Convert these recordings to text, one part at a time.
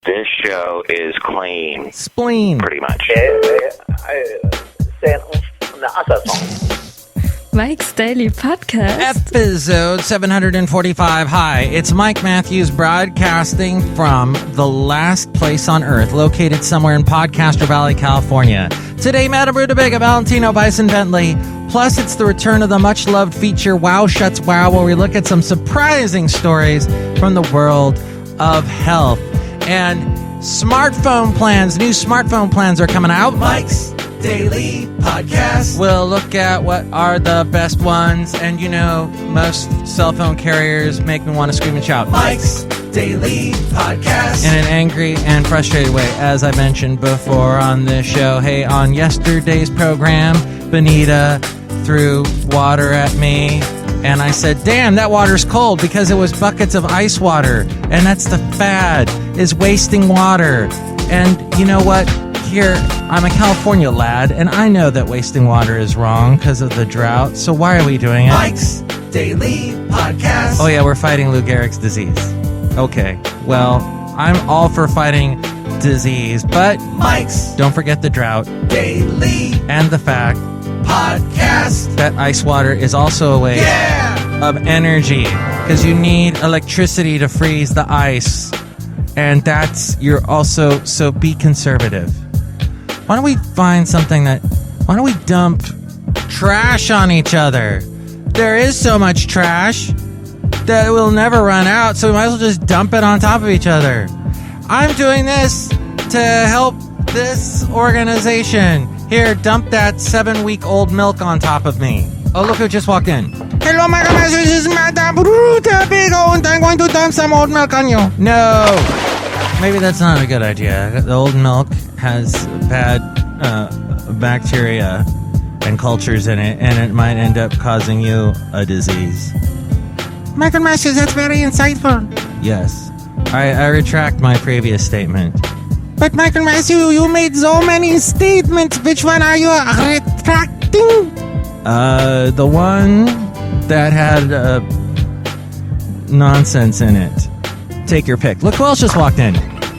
This show is clean. Spleen. Pretty much. Mike's Daily Podcast. Episode 745. Hi, it's Mike Matthews broadcasting from the last place on earth, located somewhere in Podcaster Valley, California. Today, Madame Rootabega, Valentino, Bison Bentley. Plus, it's the return of the much-loved feature, WOW SCHATZ WOW, where we look at some surprising stories from the world of health. And smartphone plans, new smartphone plans are coming out. Mike's Daily Podcast. We'll look at what are the best ones. And you know, most cell phone carriers make me want to scream and shout. Mike's Daily Podcast. In an angry and frustrated way, as I mentioned before on this show. Hey, on yesterday's program, Benita threw water at me. And I said, damn, that water's cold, because it was buckets of ice water. And that's the fad, is wasting water. And you know what? Here, I'm a California lad, and I know that wasting water is wrong because of the drought. So why are we doing it? Mike's Daily Podcast. Oh yeah, we're fighting Lou Gehrig's disease. Okay, well, I'm all for fighting disease, but Mike's, don't forget the drought daily and the fact podcast that ice water is also a way of energy, because you need electricity to freeze the ice, and you're also, so be conservative. Why don't we find something why don't we dump trash on each other? There is so much trash that it will never run out, so we might as well just dump it on top of each other. I'm doing this to help this organization. Here, dump that 7-week-old milk on top of me. Oh, look who just walked in. Hello, my goodness, this is Madame Rootabega, and I'm going to dump some old milk on you. No. Maybe that's not a good idea. The old milk has bad bacteria and cultures in it, and it might end up causing you a disease. Michael Masters, that's very insightful. Yes. I retract my previous statement. But Michael Matthews, you made so many statements. Which one are you retracting? The one that had nonsense in it. Take your pick. Look who else just walked in.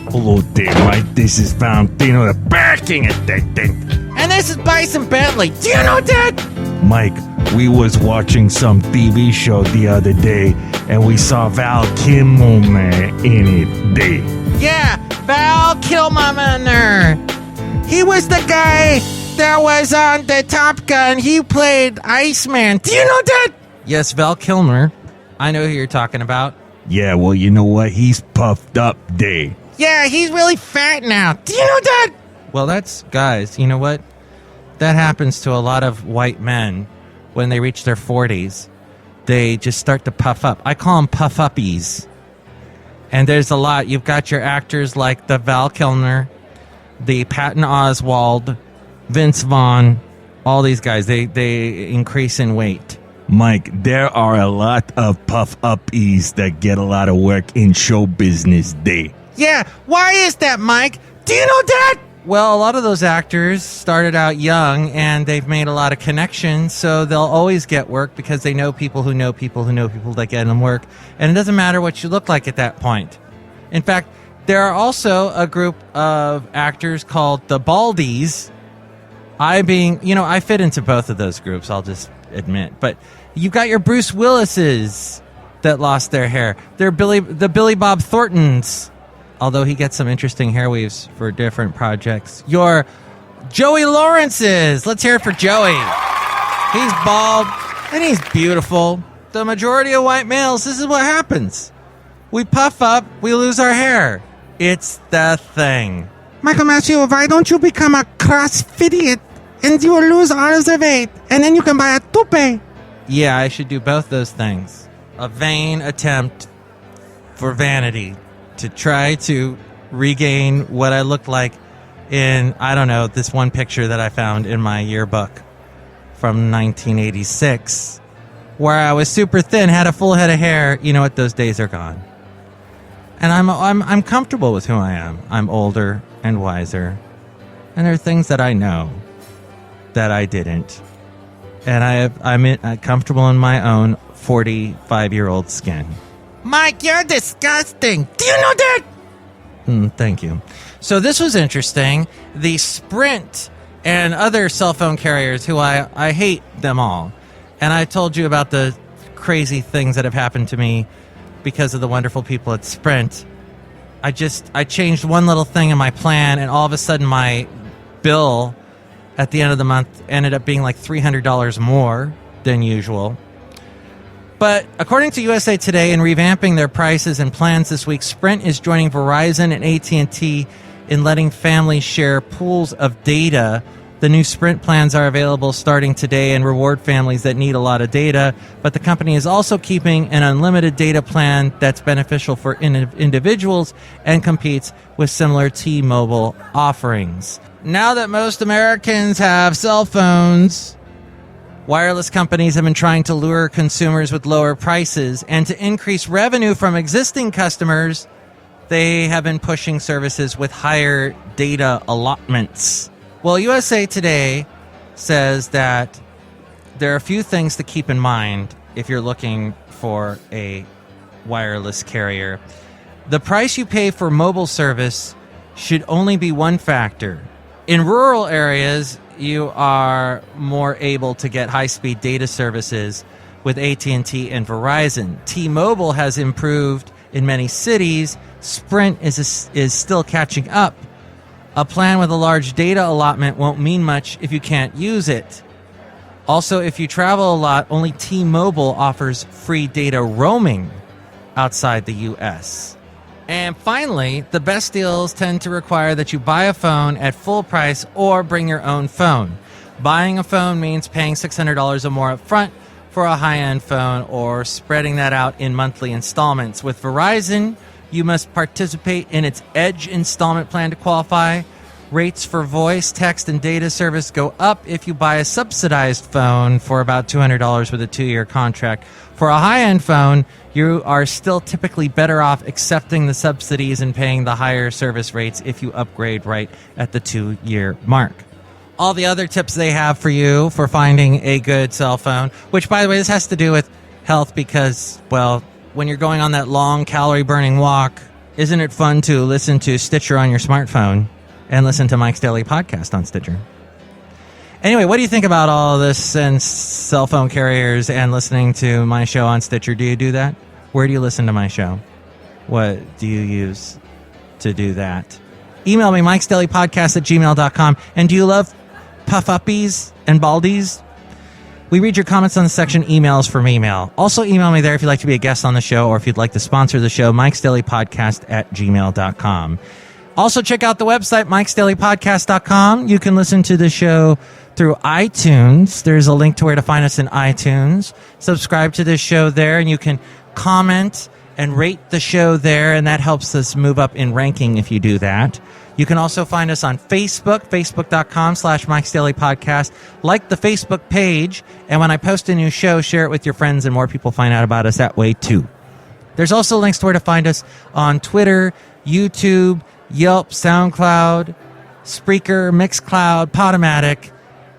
Hello there, Mike. This is Valentino, the backing at that thing. And this is Bison Bentley. Do you know that? Mike, we was watching some TV show the other day, and we saw Val Kilmer in it there. Yeah, Val Kilmer. He was the guy that was on the Top Gun. He played Iceman. Do you know that? Yes, Val Kilmer. I know who you're talking about. Yeah, well, you know what? He's puffed up there. Yeah, he's really fat now. Do you know that? Well, guys, you know what? That happens to a lot of white men when they reach their 40s. They just start to puff up. I call them puff-uppies. And there's a lot. You've got your actors like the Val Kilmer, the Patton Oswalt, Vince Vaughn, all these guys. They increase in weight. Mike, there are a lot of puff-uppies that get a lot of work in show business there. Yeah, why is that, Mike? Do you know that? Well, a lot of those actors started out young, and they've made a lot of connections, so they'll always get work because they know people who know people who know people that get them work. And it doesn't matter what you look like at that point. In fact, there are also a group of actors called the Baldies. I fit into both of those groups, I'll just admit. But you've got your Bruce Willises that lost their hair. They're the Billy Bob Thorntons, although he gets some interesting hair weaves for different projects. Your Joey Lawrence's. Let's hear it for Joey. He's bald, and he's beautiful. The majority of white males, this is what happens. We puff up, we lose our hair. It's the thing. Michael Matthews, why don't you become a CrossFitiot, and you will lose all of the weight, and then you can buy a toupee? Yeah, I should do both those things. A vain attempt for vanity to try to regain what I looked like in, I don't know, this one picture that I found in my yearbook from 1986, where I was super thin, had a full head of hair. You know what? Those days are gone. And I'm comfortable with who I am. I'm older and wiser, and there are things that I know that I didn't, and I'm comfortable in my own 45-year-old skin. Mike, you're disgusting. Do you know that? Thank you. So this was interesting. The Sprint and other cell phone carriers, who I hate them all. And I told you about the crazy things that have happened to me because of the wonderful people at Sprint. I changed one little thing in my plan, and all of a sudden my bill at the end of the month ended up being like $300 more than usual. But according to USA Today, in revamping their prices and plans this week, Sprint is joining Verizon and AT&T in letting families share pools of data. The new Sprint plans are available starting today and reward families that need a lot of data, but the company is also keeping an unlimited data plan that's beneficial for individuals and competes with similar T-Mobile offerings. Now that most Americans have cell phones, wireless companies have been trying to lure consumers with lower prices, and to increase revenue from existing customers, they have been pushing services with higher data allotments. Well, USA Today says that there are a few things to keep in mind if you're looking for a wireless carrier. The price you pay for mobile service should only be one factor. In rural areas, you are more able to get high-speed data services with AT&T and Verizon. T-Mobile has improved in many cities. Sprint is still catching up. A plan with a large data allotment won't mean much if you can't use it. Also, if you travel a lot, only T-Mobile offers free data roaming outside the U.S. And finally, the best deals tend to require that you buy a phone at full price or bring your own phone. Buying a phone means paying $600 or more up front for a high-end phone, or spreading that out in monthly installments. With Verizon, you must participate in its Edge installment plan to qualify. Rates for voice, text, and data service go up if you buy a subsidized phone for about $200 with a 2-year contract. For a high-end phone, you are still typically better off accepting the subsidies and paying the higher service rates if you upgrade right at the 2-year mark. All the other tips they have for you for finding a good cell phone, which, by the way, this has to do with health because, well, when you're going on that long calorie-burning walk, isn't it fun to listen to Stitcher on your smartphone and listen to Mike's Daily Podcast on Stitcher? Anyway, what do you think about all this and cell phone carriers and listening to my show on Stitcher? Do you do that? Where do you listen to my show? What do you use to do that? Email me, mikesdailypodcast@gmail.com. And do you love puff-uppies and baldies? We read your comments on the section emails from email. Also email me there if you'd like to be a guest on the show or if you'd like to sponsor the show, mikesdailypodcast@gmail.com. Also check out the website, mikesdailypodcast.com. You can listen to the show through iTunes. There's a link to where to find us in iTunes. Subscribe to this show there, and you can comment and rate the show there, and that helps us move up in ranking if you do that. You can also find us on Facebook, facebook.com/Mike'sDailyPodcast. Like the Facebook page, and when I post a new show, share it with your friends, and more people find out about us that way too. There's also links to where to find us on Twitter, YouTube, Yelp, SoundCloud, Spreaker, Mixcloud, Podomatic.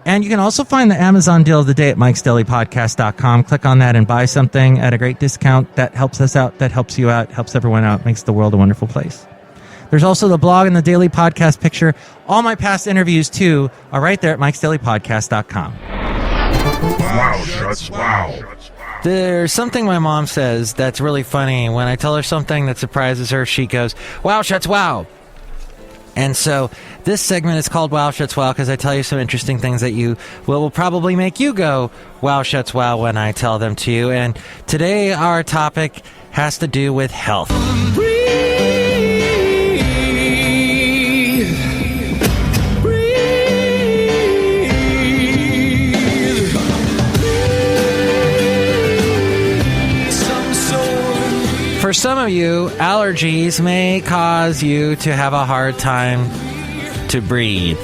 And you can also find the Amazon deal of the day at Mike'sDailyPodcast.com. Click on that and buy something at a great discount. That helps us out. That helps you out. Helps everyone out. Makes the world a wonderful place. There's also the blog and the daily podcast picture. All my past interviews, too, are right there at Mike'sDailyPodcast.com. Wow, Schatz, wow. There's something my mom says that's really funny. When I tell her something that surprises her, she goes, "Wow, Schatz, wow." And so this segment is called Wow, Schatz, wow, because I tell you some interesting things that will probably make you go, "Wow, Schatz, wow," when I tell them to you. And today our topic has to do with health. For some of you, allergies may cause you to have a hard time to breathe.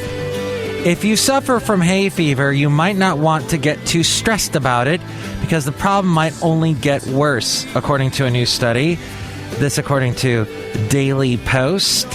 If you suffer from hay fever, you might not want to get too stressed about it because the problem might only get worse, according to a new study. This according to Daily Post.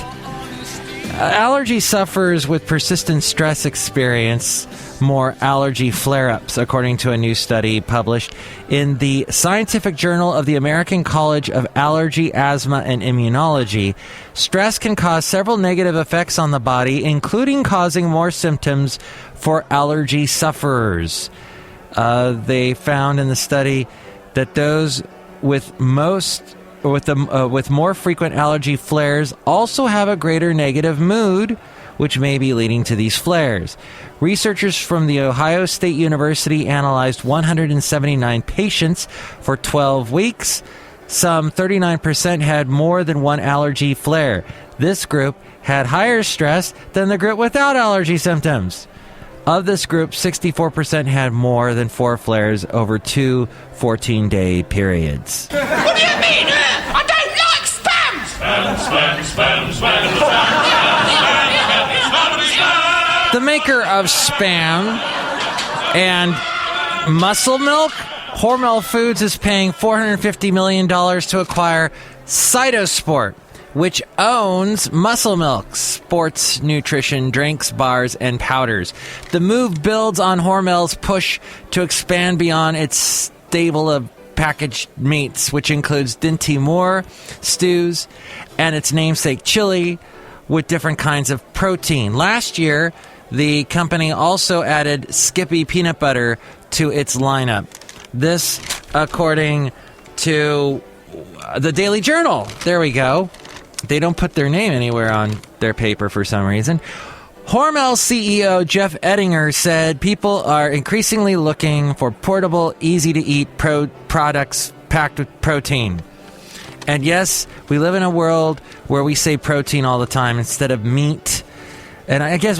Allergy sufferers with persistent stress experience more allergy flare-ups, according to a new study published in the Scientific Journal of the American College of Allergy, Asthma, and Immunology. Stress can cause several negative effects on the body, including causing more symptoms for allergy sufferers. They found in the study that those with more frequent allergy flares also have a greater negative mood, which may be leading to these flares. Researchers from the Ohio State University analyzed 179 patients for 12 weeks. Some 39% had more than one allergy flare. This group had higher stress than the group without allergy symptoms. Of this group, 64% had more than 4 flares over 2 14-day periods. What do you mean? I don't like spam! Spam. The maker of Spam and Muscle Milk, Hormel Foods is paying $450 million to acquire Cytosport, which owns Muscle Milk, sports nutrition drinks, bars, and powders. The move builds on Hormel's push to expand beyond its stable of packaged meats, which includes Dinty Moore stews and its namesake chili with different kinds of protein. Last year, the company also added Skippy peanut butter to its lineup. This, according to the Daily Journal. There we go. They don't put their name anywhere on their paper for some reason. Hormel CEO Jeff Ettinger said people are increasingly looking for portable, easy-to-eat products packed with protein. And yes, we live in a world where we say protein all the time instead of meat. And I guess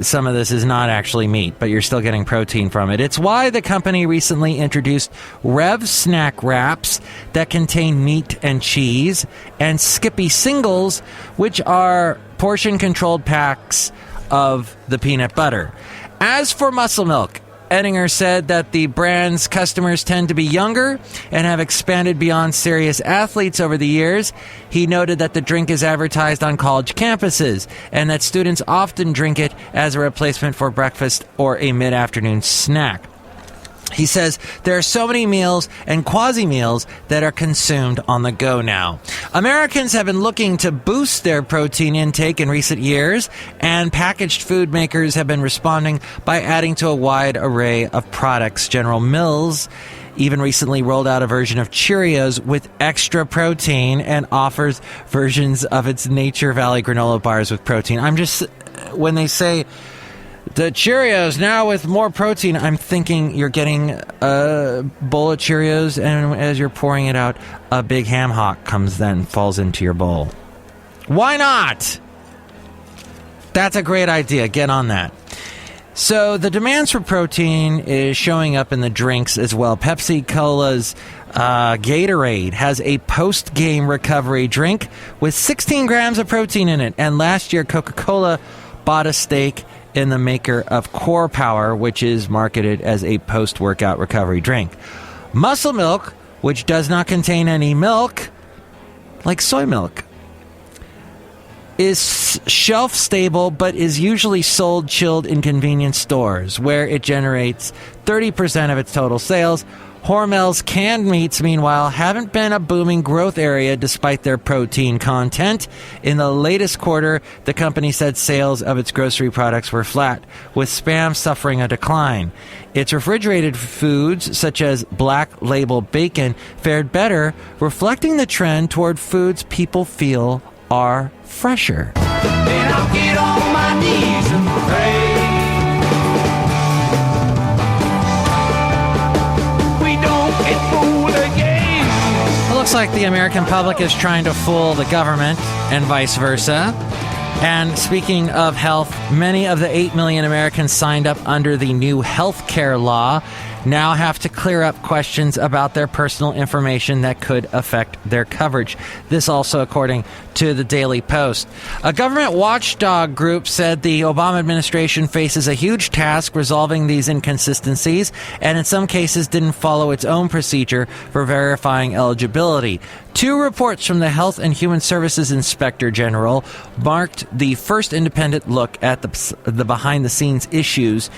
some of this is not actually meat, but you're still getting protein from it. It's why the company recently introduced Rev snack wraps that contain meat and cheese, and Skippy singles, which are portion-controlled packs of the peanut butter. As for Muscle Milk, Ettinger said that the brand's customers tend to be younger and have expanded beyond serious athletes over the years. He noted that the drink is advertised on college campuses and that students often drink it as a replacement for breakfast or a mid-afternoon snack. He says there are so many meals and quasi-meals that are consumed on the go now. Americans have been looking to boost their protein intake in recent years, and packaged food makers have been responding by adding to a wide array of products. General Mills even recently rolled out a version of Cheerios with extra protein and offers versions of its Nature Valley granola bars with protein. When they say the Cheerios now with more protein, I'm thinking you're getting a bowl of Cheerios, and as you're pouring it out, a big ham hock falls into your bowl. Why not? That's a great idea. Get on that. So the demands for protein is showing up in the drinks as well. Pepsi Cola's Gatorade has a post-game recovery drink with 16 grams of protein in it. And last year, Coca-Cola bought a stake in the maker of Core Power, which is marketed as a post-workout recovery drink. Muscle Milk, which does not contain any milk, like soy milk, is shelf-stable but is usually sold chilled in convenience stores, where it generates 30% of its total sales. Hormel's canned meats, meanwhile, haven't been a booming growth area despite their protein content. In the latest quarter, the company said sales of its grocery products were flat, with Spam suffering a decline. Its refrigerated foods, such as Black Label bacon, fared better, reflecting the trend toward foods people feel are fresher. Then I'll get on my knees and pray. Looks like the American public is trying to fool the government and vice versa. And speaking of health, many of the 8 million Americans signed up under the new health care law now have to clear up questions about their personal information that could affect their coverage. This also according to the Daily Post. A government watchdog group said the Obama administration faces a huge task resolving these inconsistencies, and in some cases didn't follow its own procedure for verifying eligibility. 2 reports from the Health and Human Services Inspector General marked the first independent look at the behind-the-scenes issues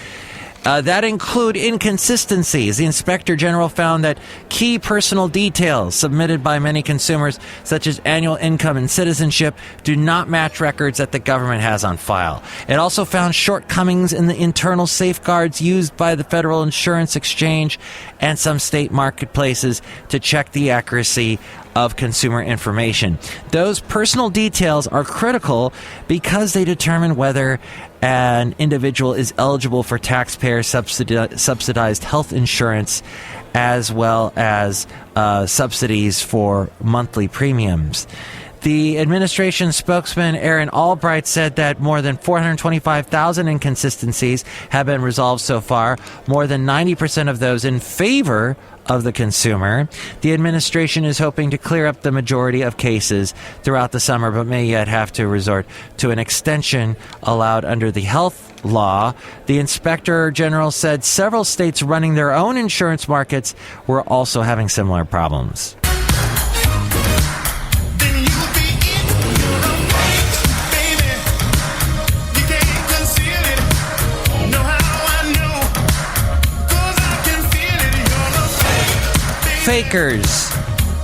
that include inconsistencies. The Inspector General found that key personal details submitted by many consumers, such as annual income and citizenship, do not match records that the government has on file. It also found shortcomings in the internal safeguards used by the Federal Insurance Exchange and some state marketplaces to check the accuracy of consumer information. Those personal details are critical because they determine whether an individual is eligible for taxpayer subsidized health insurance, as well as subsidies for monthly premiums. The administration spokesman Aaron Albright said that more than 425,000 inconsistencies have been resolved so far, more than 90% of those in favor of the consumer. The administration is hoping to clear up the majority of cases throughout the summer, but may yet have to resort to an extension allowed under the health law. The Inspector General said several states running their own insurance markets were also having similar problems. Fakers,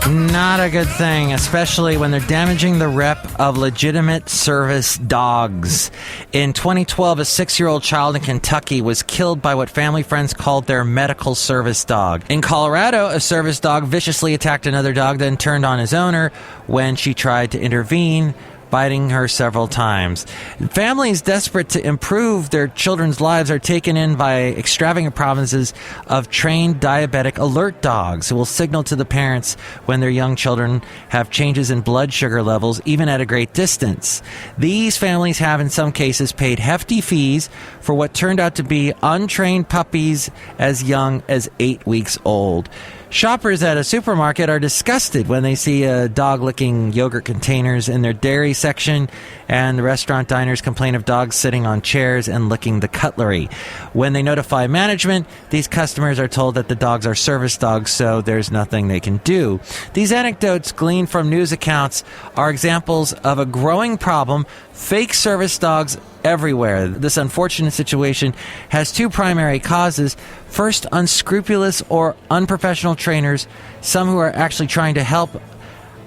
not a good thing, especially when they're damaging the rep of legitimate service dogs. In 2012, a 6-year-old child in Kentucky was killed by what family friends called their medical service dog. In Colorado, a service dog viciously attacked another dog, then turned on his owner when she tried to intervene, biting her several times. Families desperate to improve their children's lives are taken in by extravagant promises of trained diabetic alert dogs who will signal to the parents when their young children have changes in blood sugar levels, even at a great distance. These families have, in some cases, paid hefty fees for what turned out to be untrained puppies as young as 8 weeks old. Shoppers at a supermarket are disgusted when they see a dog licking yogurt containers in their dairy section, and the restaurant diners complain of dogs sitting on chairs and licking the cutlery. When they notify management, these customers are told that the dogs are service dogs, so there's nothing they can do. These anecdotes gleaned from news accounts are examples of a growing problem: fake service dogs everywhere. This unfortunate situation has 2 primary causes. First, unscrupulous or unprofessional trainers, some who are actually trying to help.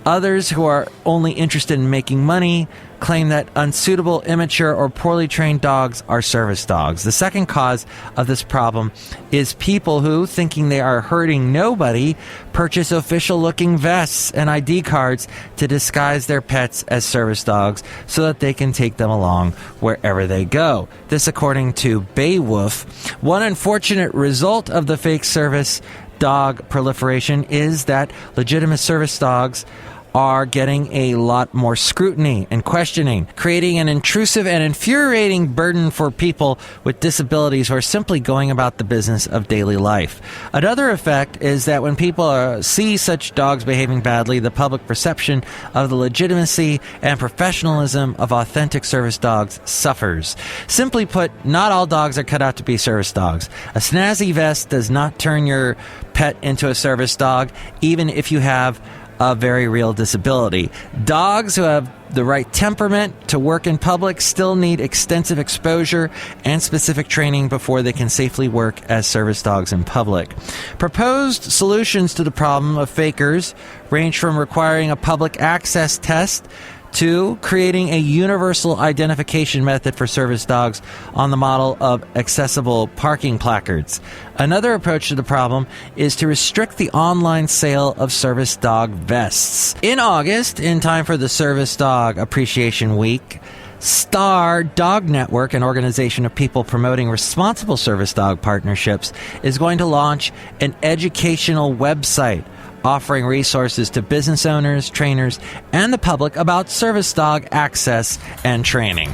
Others who are only interested in making money claim that unsuitable, immature, or poorly trained dogs are service dogs. The second cause of this problem is people who, thinking they are hurting nobody, purchase official-looking vests and ID cards to disguise their pets as service dogs so that they can take them along wherever they go. This according to Beowulf. One unfortunate result of the fake service dog proliferation is that legitimate service dogs are getting a lot more scrutiny and questioning, creating an intrusive and infuriating burden for people with disabilities who are simply going about the business of daily life. Another effect is that when people see such dogs behaving badly, the public perception of the legitimacy and professionalism of authentic service dogs suffers. Simply put, not all dogs are cut out to be service dogs. A snazzy vest does not turn your pet into a service dog, even if you have a very real disability. Dogs who have the right temperament to work in public still need extensive exposure and specific training before they can safely work as service dogs in public. Proposed solutions to the problem of fakers range from requiring a public access test to creating a universal identification method for service dogs on the model of accessible parking placards. Another approach to the problem is to restrict the online sale of service dog vests. In August, in time for the Service Dog Appreciation Week, Star Dog Network, an organization of people promoting responsible service dog partnerships, is going to launch an educational website offering resources to business owners, trainers, and the public about service dog access and training.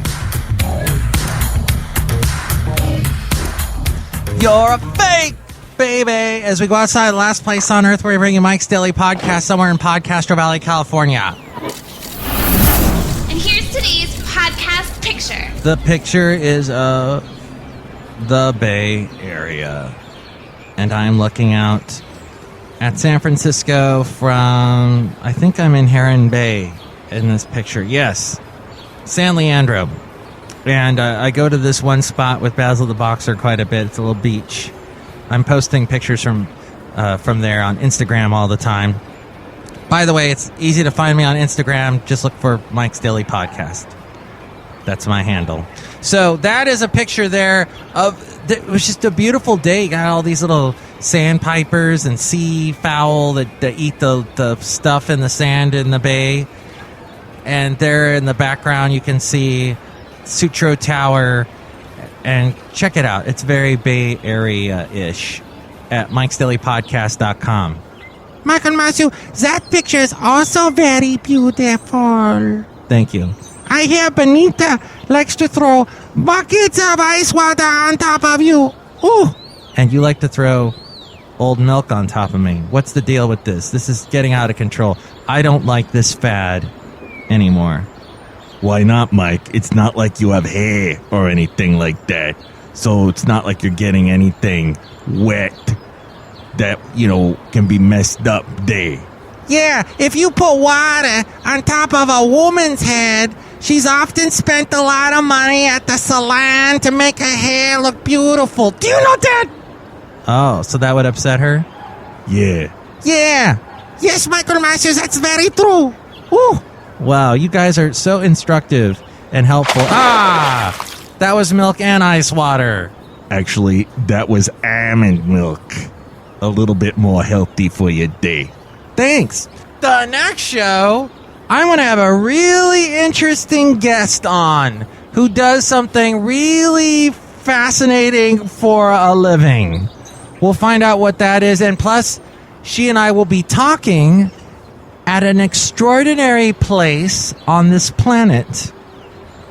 You're a fake! baby. As we go outside, last place on earth, we're bringing Mike's Daily Podcast somewhere in Podcastro Valley, California. And here's today's podcast picture. The picture is of the Bay Area. And I'm looking out at San Francisco from, I think I'm in Heron Bay in this picture. Yes, San Leandro. And I go to this one spot with Basil the Boxer quite a bit. It's a little beach. I'm posting pictures from there on Instagram all the time. By the way, it's easy to find me on Instagram. Just look for Mike's Daily Podcast. That's my handle. So that is a picture there of, it was just a beautiful day. You got all these little sandpipers and sea fowl that eat the stuff in the sand in the bay. And there in the background, you can see Sutro Tower, and check it out. It's very Bay Area-ish at MIKEs-DAILY-PODCAST.com. Michael Matthew, that picture is also very beautiful. Thank you. I hear Benita likes to throw buckets of ice water on top of you. Ooh. And you like to throw old milk on top of me. What's the deal with this? This is getting out of control. I don't like this fad anymore. Why not, Mike? It's not like you have hair or anything like that. So it's not like you're getting anything wet that, can be messed up there. Yeah, if you put water on top of a woman's head, she's often spent a lot of money at the salon to make her hair look beautiful. Do you know that? Oh, so that would upset her? Yeah. Yeah. Yes, Michael Masters, that's very true. Ooh. Wow, you guys are so instructive and helpful. That was milk and ice water. Actually, that was almond milk. A little bit more healthy for your day. Thanks. The next show, I'm going to have a really interesting guest on who does something really fascinating for a living. We'll find out what that is. And plus, she and I will be talking at an extraordinary place on this planet.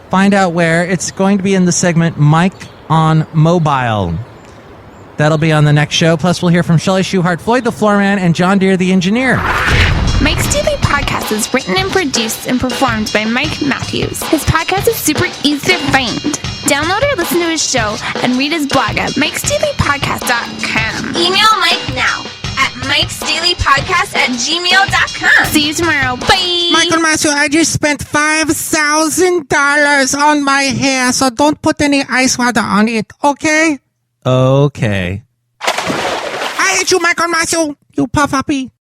Find out where. It's going to be in the segment Mike on Mobile. That'll be on the next show. Plus, we'll hear from Chely Shoehart, Floyd the Floorman, and John Deere the Engineer. Mike's Daily Podcast is written and produced and performed by Mike Matthews. His podcast is super easy to find. Download or listen to his show and read his blog at MIKES-DAILY-PODCAST.com. Email Mike now at MIKES-DAILY-PODCAST@gmail.com. See you tomorrow. Bye. Michael Matthew, I just spent $5,000 on my hair, so don't put any ice water on it, okay? Okay. I hate you, Michael Matthew, you puffuppy.